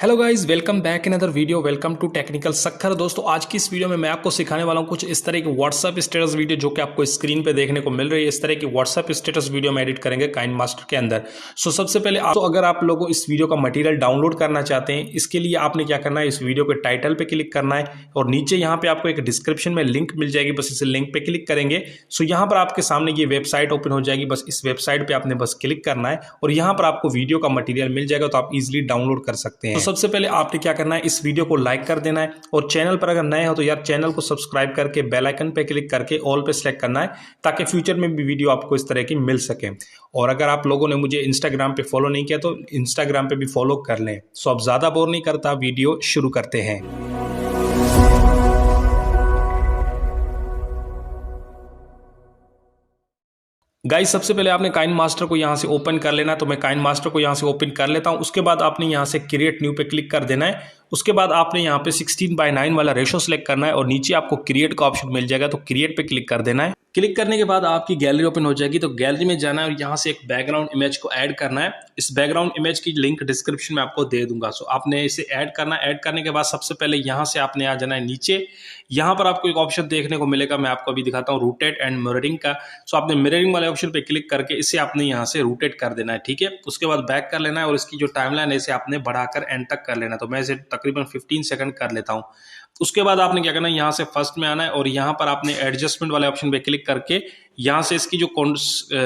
Hello guys, welcome back in other video. Welcome to technical Sakkhar. दोस्तों, आज की इस वीडियो में मैं आपको सिखाने वाला हूं कुछ इस तरह की व्हाट्सएप स्टेटस वीडियो जो कि आपको स्क्रीन पे देखने को मिल रही है। इस तरह की व्हाट्सएप स्टेटस वीडियो में एडिट करेंगे काइनमास्टर के अंदर। सबसे पहले अगर आप लोगों इस वीडियो का मटेरियल डाउनलोड करना चाहते हैं, इसके लिए आपने क्या करना है, इस वीडियो के टाइटल पे क्लिक करना है और नीचे यहाँ पे आपको एक डिस्क्रिप्शन में लिंक मिल जाएगी। बस इस लिंक पे क्लिक करेंगे यहाँ पर आपके सामने ये वेबसाइट ओपन हो जाएगी। बस इस वेबसाइट पे आपने बस क्लिक करना है और यहाँ पर आपको वीडियो का मटेरियल मिल जाएगा, तो आप इजिली डाउनलोड कर सकते हैं। तो सबसे पहले आपने क्या करना है, इस वीडियो को लाइक कर देना है और चैनल पर अगर नए हो तो यार चैनल को सब्सक्राइब करके बेल आइकन पे क्लिक करके ऑल पे सेलेक्ट करना है, ताकि फ्यूचर में भी वीडियो आपको इस तरह की मिल सके। और अगर आप लोगों ने मुझे इंस्टाग्राम पे फॉलो नहीं किया तो इंस्टाग्राम पे भी फॉलो कर लें। अब ज्यादा बोर नहीं करता, वीडियो शुरू करते हैं। गाइस, सबसे पहले आपने काइनमास्टर को यहाँ से ओपन कर लेना है, तो मैं काइनमास्टर को यहाँ से ओपन कर लेता हूँ। उसके बाद आपने यहाँ से क्रिएट न्यू पे क्लिक कर देना है। उसके बाद आपने यहाँ पे 16:9 वाला रेशो सेलेक्ट करना है और नीचे आपको क्रिएट का ऑप्शन मिल जाएगा, तो क्रिएट पे क्लिक कर देना है। क्लिक करने के बाद आपकी गैलरी ओपन हो जाएगी, तो गैलरी में जाना है और यहाँ से एक बैकग्राउंड इमेज को ऐड करना है। इस बैकग्राउंड इमेज की लिंक डिस्क्रिप्शन में आपको दे दूंगा। आपने इसे ऐड करना है। ऐड करने के बाद सबसे पहले यहाँ से आपने आ जाना है नीचे। यहाँ पर आपको एक ऑप्शन देखने को मिलेगा, मैं आपको अभी दिखाता हूँ, रोटेट एंड मिररिंग का। आपने मिररिंग वाले ऑप्शन पे क्लिक करके इसे आपने यहाँ से रोटेट कर देना है, ठीक है। उसके बाद बैक कर लेना है और इसकी जो टाइमलाइन है इसे आपने बढ़ाकर एंड तक कर लेना है। तो मैं इसे तकरीबन 15 सेकंड कर लेता हूँ। उसके बाद आपने क्या करना है, यहाँ से फर्स्ट में आना है और यहाँ पर आपने एडजस्टमेंट वाले ऑप्शन पे क्लिक करके यहाँ से इसकी जो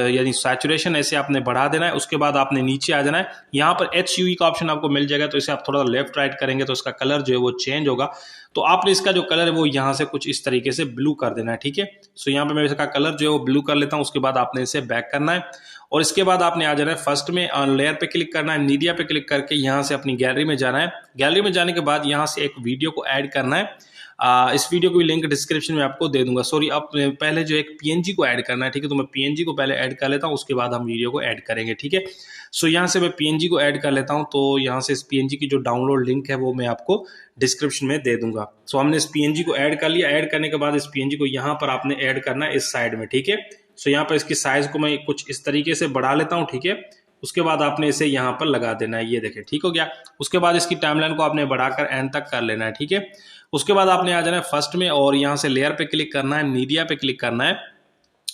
यानी सैचुरेशन ऐसे आपने बढ़ा देना है। उसके बाद आपने नीचे आ जाना है। यहाँ पर HUE का ऑप्शन आपको मिल जाएगा, तो इसे आप थोड़ा लेफ्ट राइट करेंगे तो इसका कलर जो है वो चेंज होगा। तो आपने इसका जो कलर है वो यहाँ से कुछ इस तरीके से ब्लू कर देना है, ठीक है। यहाँ पे मैं इसका कलर जो है वो ब्लू कर लेता हूँ। उसके बाद आपने इसे बैक करना है और इसके बाद आपने आ जाना है फर्स्ट में लेयर पे क्लिक करना है, मीडिया पे क्लिक करके यहाँ से अपनी गैलरी में जाना है। गैलरी में जाने के बाद यहाँ से एक वीडियो को ऐड करना है। इस वीडियो की लिंक डिस्क्रिप्शन में आपको दे दूंगा। सॉरी, अब पहले जो एक PNG को ऐड करना है, ठीक है। तो मैं PNG को पहले ऐड कर लेता हूँ, उसके बाद हम वीडियो को ऐड करेंगे, ठीक है। यहाँ से मैं PNG को ऐड कर लेता हूँ। तो यहाँ से इस PNG की जो डाउनलोड लिंक है वो मैं आपको डिस्क्रिप्शन में दे दूंगा। हमने इस PNG को ऐड कर लिया। ऐड करने के बाद इस PNG को यहाँ पर आपने ऐड करना है इस साइड में, ठीक है। यहाँ पर इसकी साइज को मैं कुछ इस तरीके से बढ़ा लेता हूँ, ठीक है। उसके बाद आपने इसे यहाँ पर लगा देना है, ये देखें, ठीक हो गया। उसके बाद इसकी टाइमलाइन को आपने बढ़ाकर एंड तक कर लेना है, ठीक है। उसके बाद आपने आ जाना है फर्स्ट में और यहाँ से लेयर पे क्लिक करना है, मीडिया पे क्लिक करना है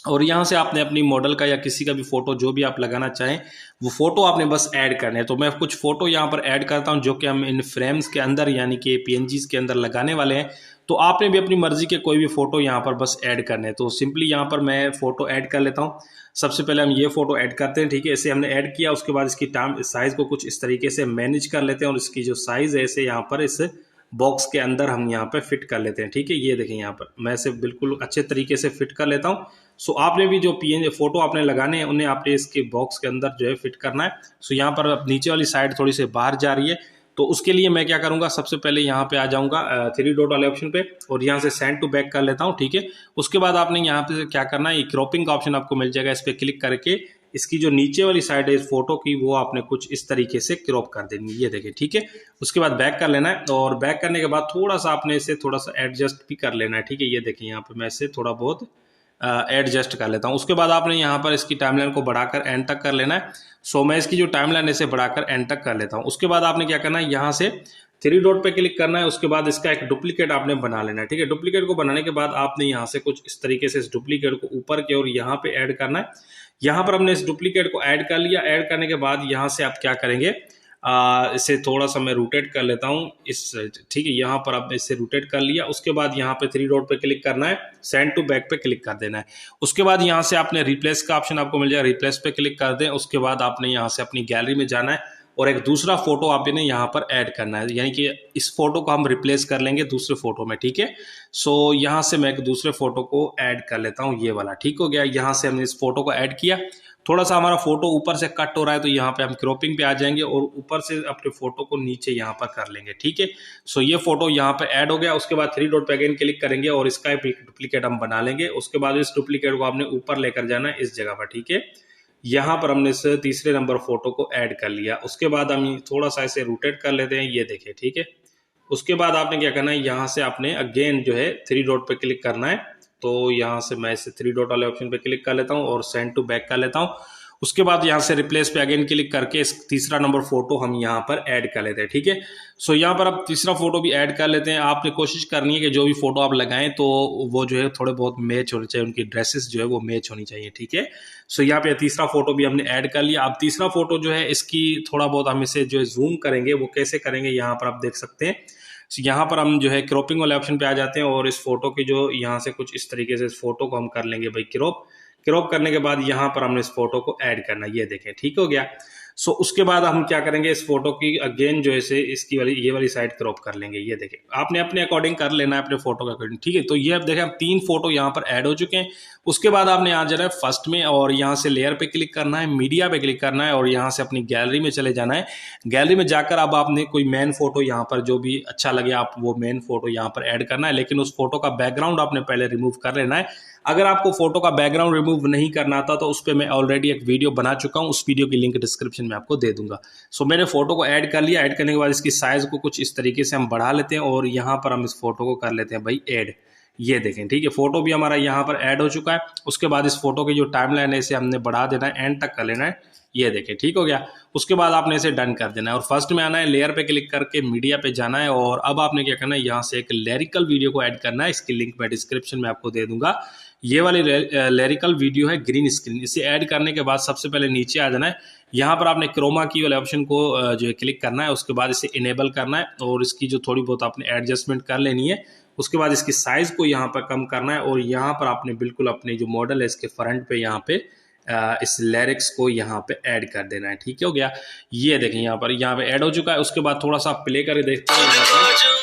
और यहाँ से आपने अपनी मॉडल का या किसी का भी फोटो जो भी आप लगाना चाहें वो फोटो आपने बस ऐड करने हैं। तो मैं कुछ फोटो यहाँ पर ऐड करता हूँ जो कि हम इन फ्रेम्स के अंदर यानी कि PNGs के अंदर लगाने वाले हैं। तो आपने भी अपनी मर्जी के कोई भी फोटो यहाँ पर बस ऐड करने हैं। तो सिंपली यहाँ पर मैं फोटो ऐड कर लेता हूँ। सबसे पहले हम ये फोटो ऐड करते हैं, ठीक है। इसे हमने ऐड किया। उसके बाद इसकी साइज को कुछ इस तरीके से मैनेज कर लेते हैं और इसकी जो साइज है इसे यहाँ पर इस बॉक्स के अंदर हम यहाँ पे फिट कर लेते हैं, ठीक है। ये देखें, यहाँ पर मैं इसे बिल्कुल अच्छे तरीके से फिट कर लेता हूँ। आपने भी जो PNG फोटो आपने लगाने हैं उन्हें आपने इसके बॉक्स के अंदर जो है फिट करना है। यहाँ पर नीचे वाली साइड थोड़ी सी बाहर जा रही है, तो उसके लिए मैं क्या करूंगा, सबसे पहले यहाँ पे आ जाऊंगा 3 डॉट वाले ऑप्शन पे और यहाँ से सेंड टू बैक कर लेता हूँ, ठीक है। उसके बाद आपने यहाँ पे क्या करना है, क्रॉपिंग का ऑप्शन आपको मिल जाएगा। इस पे क्लिक करके इसकी जो नीचे वाली साइड है इस फोटो की वो आपने कुछ इस तरीके से क्रॉप कर देनी है, ये देखिए, ठीक है। उसके बाद बैक कर लेना है और बैक करने के बाद थोड़ा सा आपने इसे थोड़ा सा एडजस्ट भी कर लेना है, ठीक है। ये देखिए, यहाँ पे मैं इसे थोड़ा बहुत एडजस्ट कर लेता हूँ। उसके बाद आपने यहाँ पर इसकी टाइमलाइन को बढ़ाकर एंड तक कर लेना है। मैं इसकी जो टाइमलाइन है इसे बढ़ाकर एंड तक कर लेता हूँ। उसके बाद आपने क्या करना है, यहाँ से 3 डॉट पे क्लिक करना है। उसके बाद इसका एक डुप्लीकेट आपने बना लेना है, ठीक है। डुप्लीकेट को बनाने के बाद आपने यहाँ से कुछ इस तरीके से इस डुप्लीकेट को ऊपर की ओर यहाँ पे ऐड करना है। यहाँ पर हमने इस डुप्लीकेट को ऐड कर लिया। ऐड करने के बाद यहाँ से आप क्या करेंगे, इसे थोड़ा सा मैं रोटेट कर लेता हूँ इस, ठीक है। यहाँ पर आपने इसे रोटेट कर लिया। उसके बाद यहाँ पे 3 डॉट पे क्लिक करना है, सेंड टू बैक पे क्लिक कर देना है। उसके बाद यहाँ से आपने रिप्लेस का ऑप्शन आपको मिल जाएगा, रिप्लेस पे क्लिक कर दें। उसके बाद आपने यहाँ से अपनी गैलरी में जाना है और एक दूसरा फोटो आपने यहाँ पर ऐड करना है, यानी कि इस फोटो को हम रिप्लेस कर लेंगे दूसरे फोटो में, ठीक है। यहाँ से मैं एक दूसरे फोटो को ऐड कर लेता हूँ, ये वाला, ठीक हो गया। यहाँ से हमने इस फोटो को ऐड किया। थोड़ा सा हमारा फोटो ऊपर से कट हो रहा है तो यहाँ पे हम क्रॉपिंग पे आ जाएंगे और ऊपर से अपने फोटो को नीचे यहाँ पर कर लेंगे, ठीक है। ये फोटो यहाँ पे ऐड हो गया। उसके बाद 3 डॉट पे अगेन क्लिक करेंगे और इसका डुप्लीकेट हम बना लेंगे। उसके बाद इस डुप्लीकेट को आपने ऊपर लेकर जाना है इस जगह पर, ठीक है। यहाँ पर हमने इस तीसरे नंबर फोटो को ऐड कर लिया। उसके बाद हम थोड़ा सा इसे रोटेट कर लेते हैं, ये देखिए, ठीक है। उसके बाद आपने क्या करना है, यहाँ से आपने अगेन जो है 3 डॉट पे क्लिक करना है। तो यहाँ से मैं इसे 3 डॉट वाले ऑप्शन पे क्लिक कर लेता हूँ और सेंड टू बैक कर लेता हूँ। उसके बाद यहाँ से रिप्लेस पे अगेन क्लिक करके इस तीसरा नंबर फोटो हम यहाँ पर ऐड कर लेते हैं। ठीक है, सो यहाँ पर अब तीसरा फोटो भी ऐड कर लेते हैं। आपने कोशिश करनी है कि जो भी फोटो आप लगाएं तो वो जो है थोड़े बहुत मैच होने चाहिए, उनकी ड्रेसेस जो है वो मैच होनी चाहिए। ठीक है, सो यहाँ पे तीसरा फोटो भी हमने ऐड कर लिया। अब तीसरा फोटो जो है इसकी थोड़ा बहुत हम इसे जो है जूम करेंगे, वो कैसे करेंगे यहाँ पर आप देख सकते हैं। यहाँ पर हम जो है क्रॉपिंग वाले ऑप्शन पे आ जाते हैं और इस फोटो की जो यहाँ से कुछ इस तरीके से इस फोटो को हम कर लेंगे भाई क्रॉप करने के बाद यहाँ पर हमने इस फोटो को ऐड करना, ये देखें ठीक हो गया। सो उसके बाद हम क्या करेंगे, इस फोटो की अगेन जो है इसकी वाली ये वाली साइड क्रॉप कर लेंगे, ये देखें। आपने अपने अकॉर्डिंग कर लेना है, अपने फोटो के अकॉर्डिंग। ठीक है, तो ये अब देखें हम 3 फोटो यहाँ पर ऐड हो चुके हैं। उसके बाद आपने यहाँ जाना है फर्स्ट में और यहाँ से लेयर पे क्लिक करना है, मीडिया पे क्लिक करना है और यहाँ से अपनी गैलरी में चले जाना है। गैलरी में जाकर अब आपने कोई मेन फोटो यहाँ पर जो भी अच्छा लगे आप वो मेन फोटो यहाँ पर ऐड करना है, लेकिन उस फोटो का बैकग्राउंड आपने पहले रिमूव कर लेना है। अगर आपको फोटो का बैकग्राउंड रिमूव नहीं करना आता तो उस पर मैं ऑलरेडी एक वीडियो बना चुका हूँ, उस वीडियो की लिंक डिस्क्रिप्शन में आपको दे दूंगा। सो मैंने फोटो को ऐड कर लिया। ऐड करने के बाद इसकी साइज को कुछ इस तरीके से हम बढ़ा लेते हैं और यहाँ पर हम इस फोटो को कर लेते हैं भाई ऐड, ये देखें। ठीक है, फोटो भी हमारा यहाँ पर ऐड हो चुका है। उसके बाद इस फोटो की जो टाइमलाइन है इसे हमने बढ़ा देना है, एंड तक कर लेना है, ये देखें ठीक हो गया। उसके बाद आपने इसे डन कर देना है और फर्स्ट में आना है, लेयर पे क्लिक करके मीडिया पे जाना है और अब आपने क्या करना है, यहाँ से एक लिरिकल वीडियो को ऐड करना है। इसकी लिंक मैं डिस्क्रिप्शन में आपको दे दूंगा। ये वाली लिरिकल वीडियो है ग्रीन स्क्रीन। इसे ऐड करने के बाद सबसे पहले नीचे आ जाना है, यहाँ पर आपने क्रोमा की वाले ऑप्शन को जो है क्लिक करना है। उसके बाद इसे इनेबल करना है और इसकी जो थोड़ी बहुत आपने एडजस्टमेंट कर लेनी है। उसके बाद इसकी साइज को यहाँ पर कम करना है और यहाँ पर आपने बिल्कुल अपने जो मॉडल है इसके फ्रंट पे यहाँ पे इस लिरिक्स को यहाँ पे ऐड कर देना है। ठीक हो गया, ये देखें यहाँ पे ऐड हो चुका है। उसके बाद थोड़ा सा प्ले करके देखते हैं।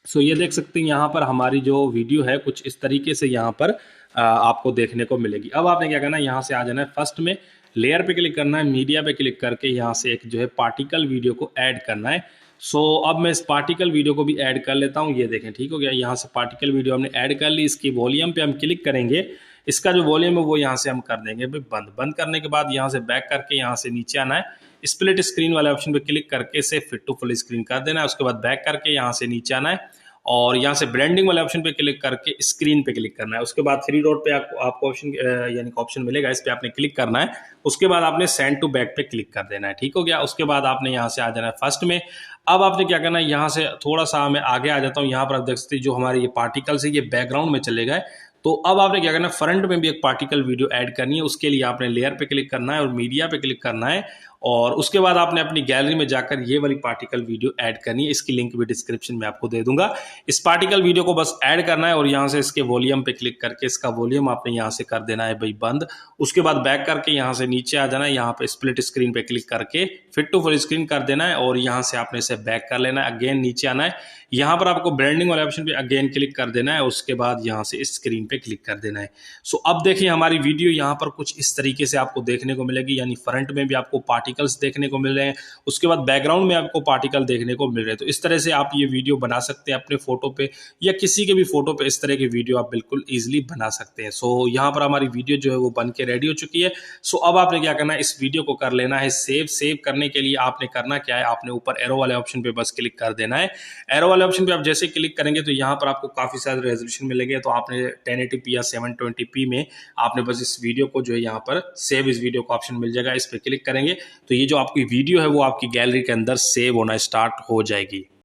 सो ये देख सकते हैं यहाँ पर हमारी जो वीडियो है कुछ इस तरीके से यहाँ पर आपको देखने को मिलेगी। अब आपने क्या करना है, यहाँ से आ जाना है फर्स्ट में, लेयर पे क्लिक करना है, मीडिया पे क्लिक करके यहाँ से एक जो है पार्टिकल वीडियो को ऐड करना है। सो अब मैं इस पार्टिकल वीडियो को भी ऐड कर लेता हूँ, ये देखें ठीक हो गया। यहाँ से पार्टिकल वीडियो हमने ऐड कर ली। इसकी वॉल्यूम पे हम क्लिक करेंगे, इसका जो वॉल्यूम है वो यहाँ से हम कर देंगे बंद करने के बाद यहाँ से बैक करके यहाँ से नीचे आना है, स्प्लिट स्क्रीन वाले ऑप्शन पे क्लिक करके इसे फिट टू फुल स्क्रीन कर देना है। उसके बाद बैक करके यहाँ से नीचे आना है और यहाँ से ब्लेंडिंग वाले ऑप्शन पे क्लिक करके स्क्रीन पे क्लिक करना है। उसके बाद 3 डॉट पे आपको ऑप्शन यानी ऑप्शन मिलेगा, इस पे आपने क्लिक करना है। उसके बाद आपने सेंड टू बैक पे क्लिक कर देना है, ठीक हो गया। उसके बाद आपने यहाँ से आ जाना है फर्स्ट में। अब आपने क्या करना है, यहाँ से थोड़ा सा मैं आगे आ जाता हूँ। यहाँ पर आप देख सकते हैं जो हमारे ये पार्टिकल्स है ये बैकग्राउंड में चले गए। तो अब आपने क्या करना है, फ्रंट में भी एक पार्टिकल वीडियो ऐड करनी है। उसके लिए आपने लेयर पे क्लिक करना है और मीडिया पे क्लिक करना है और उसके बाद आपने अपनी गैलरी में जाकर ये वाली पार्टिकल वीडियो ऐड करनी है। इसकी लिंक भी डिस्क्रिप्शन में आपको दे दूंगा। इस पार्टिकल वीडियो को बस ऐड करना है और यहाँ से इसके वॉल्यूम पे क्लिक करके इसका वॉल्यूम आपने यहाँ से कर देना है भाई बंद। उसके बाद बैक करके यहाँ से नीचे आ जाना है, यहाँ पे स्प्लिट स्क्रीन पे क्लिक करके फिट टू फुल स्क्रीन कर देना है और यहाँ से आपने इसे बैक कर लेना है। अगेन नीचे आना है, यहाँ पर आपको ब्लेंडिंग वाले ऑप्शन पे अगेन क्लिक कर देना है। उसके बाद यहाँ से स्क्रीन पे क्लिक कर देना है। सो अब देखिए हमारी वीडियो यहाँ पर कुछ इस तरीके से आपको देखने को मिलेगी, यानी फ्रंट में भी आपको पार्टिकल्स देखने को मिल रहे हैं, उसके बाद बैकग्राउंड में आपको पार्टिकल देखने को मिल रहे हैं। तो इस तरह से आप ये वीडियो बना सकते हैं अपने फोटो पे या किसी के भी फोटो पे। इस तरह की वीडियो आप बिल्कुल ईजिली बना सकते हैं। सो यहाँ पर हमारी वीडियो जो है वो बन के रेडी हो चुकी है। सो अब आपने क्या करना है, इस वीडियो को कर लेना है सेव। सेव करने के लिए आपने करना क्या है, आपने ऊपर एरो वाले ऑप्शन पे बस क्लिक कर देना है। एरो वाले ऑप्शन पे आप जैसे क्लिक करेंगे तो यहाँ पर आपको काफी सारे रेजोल्यूशन मिलेंगे। तो आपने 1080p या 720p में आपने बस इस वीडियो को जो है यहाँ पर सेव इस वीडियो का ऑप्शन मिल जाएगा, इस पे क्लिक करेंगे तो ये जो आपकी वीडियो है वो आपकी गैलरी के अंदर सेव होना स्टार्ट हो जाएगी।